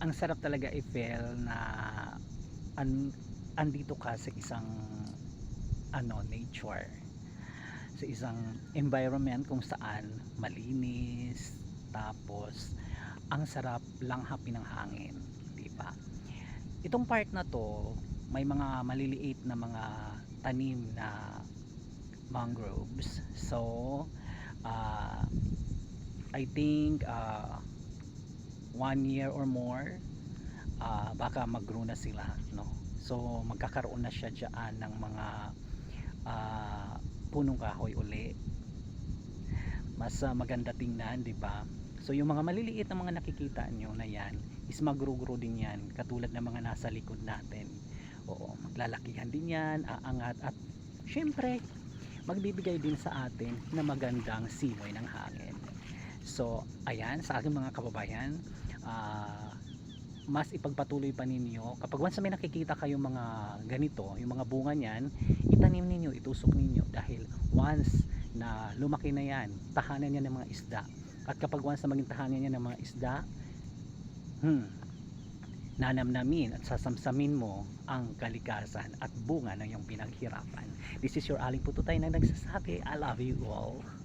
ang sarap talaga i-feel na an andito ka sa isang nature, sa isang environment kung saan malinis, tapos ang sarap langhapin ng hangin, 'di ba? Itong part na 'to, may mga maliliit na mga tanim na mangroves. So, uh, I think 1 year or more, baka mag-grow na sila, no? So magkakaroon na siya diyan ng mga ah, punong kahoy uli, mas maganda tingnan, 'di ba? So yung mga maliliit na mga nakikita nyo na yan is magro-grow din yan, katulad ng mga nasa likod natin. Oo, maglalakihan din yan, aangat, at syempre magbibigay din sa atin na magandang simoy ng hangin. So ayan, sa aking mga kababayan, ah, mas ipagpatuloy pa ninyo kapag once may nakikita kayong mga ganito, yung mga bunga niyan, itanim ninyo, itusok ninyo, dahil once na lumaki na yan, tahanan yan ng mga isda. At kapag once na maging tahanan yan ng mga isda, nanamnamin at sasamsamin mo ang kalikasan at bunga ng iyong pinaghirapan. This is your Aling Pututay na nagsasabi, I love you all.